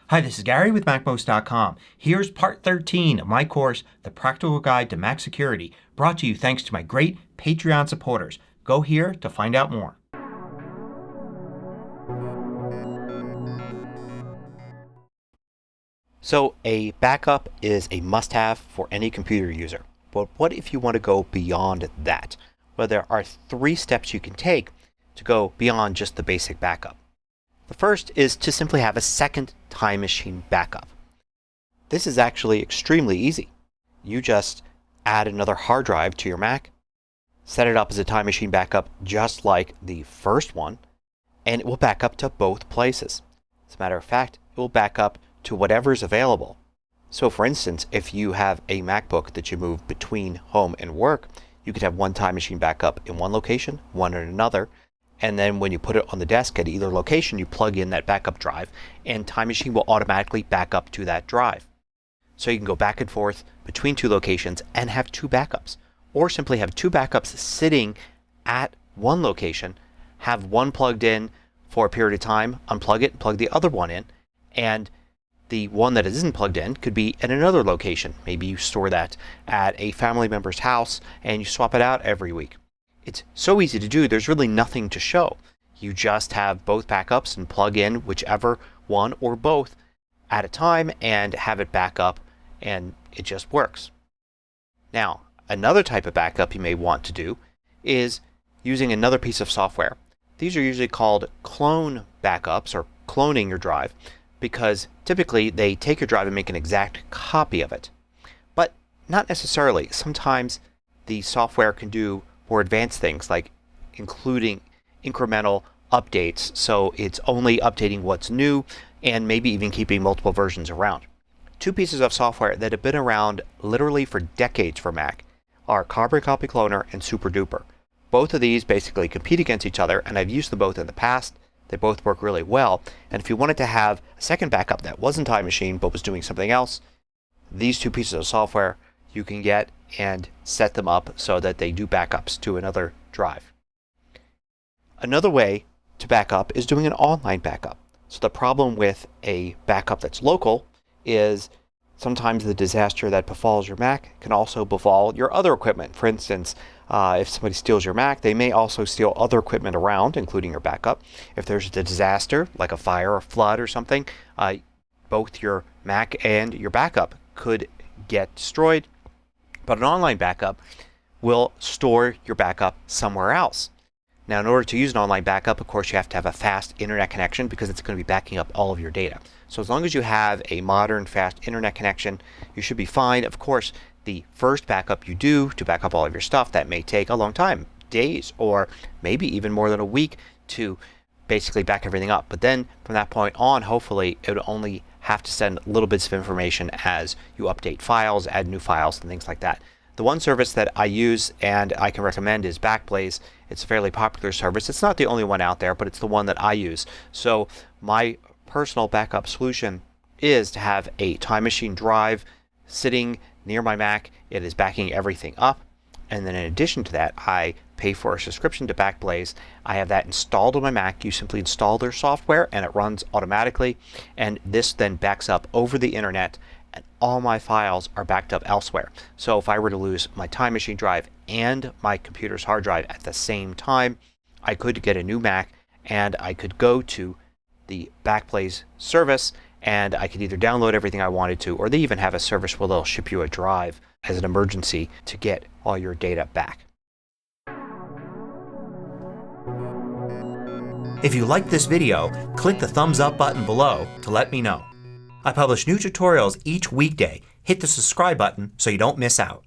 Hi, this is Gary with MacMost.com. Here's part 13 of my course, The Practical Guide to Mac Security, brought to you thanks to my great Patreon supporters. Go here to find out more. So a backup is a must-have for any computer user. But what if you want to go beyond that? Well, there are 3 steps you can take to go beyond just the basic backup. The first is to simply have a second time machine backup. This is actually extremely easy. You just add another hard drive to your Mac, set it up as a time machine backup just like the first one, and it will back up to both places. As a matter of fact, it will back up to whatever is available. So for instance, if you have a MacBook that you move between home and work, you could have one time machine backup in one location, one in another, and then when you put it on the desk at either location, you plug in that backup drive and Time Machine will automatically back up to that drive. So you can go back and forth between 2 locations and have 2 backups. Or simply have 2 backups sitting at one location, have one plugged in for a period of time, unplug it, and plug the other one in, and the one that isn't plugged in could be at another location. Maybe you store that at a family member's house and you swap it out every week. It's so easy to do, there's really nothing to show. You just have both backups and plug in whichever one or both at a time and have it back up, and it just works. Now, another type of backup you may want to do is using another piece of software. These are usually called clone backups or cloning your drive because typically they take your drive and make an exact copy of it. But not necessarily. Sometimes the software can do more advanced things like including incremental updates, so it's only updating what's new and maybe even keeping multiple versions around. 2 pieces of software that have been around literally for decades for Mac are Carbon Copy Cloner and SuperDuper. Both of these basically compete against each other, and I've used them both in the past. They both work really well, and if you wanted to have a second backup that wasn't Time Machine but was doing something else, these 2 pieces of software you can get and set them up so that they do backups to another drive. Another way to back up is doing an online backup. So the problem with a backup that's local is sometimes the disaster that befalls your Mac can also befall your other equipment. For instance, if somebody steals your Mac, they may also steal other equipment around, including your backup. If there's a disaster, like a fire or flood or something, both your Mac and your backup could get destroyed. But an online backup will store your backup somewhere else. Now, in order to use an online backup, of course, you have to have a fast internet connection because it's going to be backing up all of your data. So as long as you have a modern, fast internet connection, you should be fine. Of course, the first backup you do to back up all of your stuff, that may take a long time, days, or maybe even more than a week to basically back everything up. But then from that point on, hopefully, it would only have to send little bits of information as you update files, add new files, and things like that. The one service that I use and I can recommend is Backblaze. It's a fairly popular service. It's not the only one out there, but it's the one that I use. So my personal backup solution is to have a Time Machine drive sitting near my Mac. It is backing everything up. And then in addition to that, I pay for a subscription to Backblaze. I have that installed on my Mac. You simply install their software and it runs automatically. And this then backs up over the internet and all my files are backed up elsewhere. So if I were to lose my Time Machine drive and my computer's hard drive at the same time, I could get a new Mac and I could go to the Backblaze service and I could either download everything I wanted to, or they even have a service where they'll ship you a drive as an emergency to get all your data back. If you liked this video, click the thumbs up button below to let me know. I publish new tutorials each weekday. Hit the subscribe button so you don't miss out.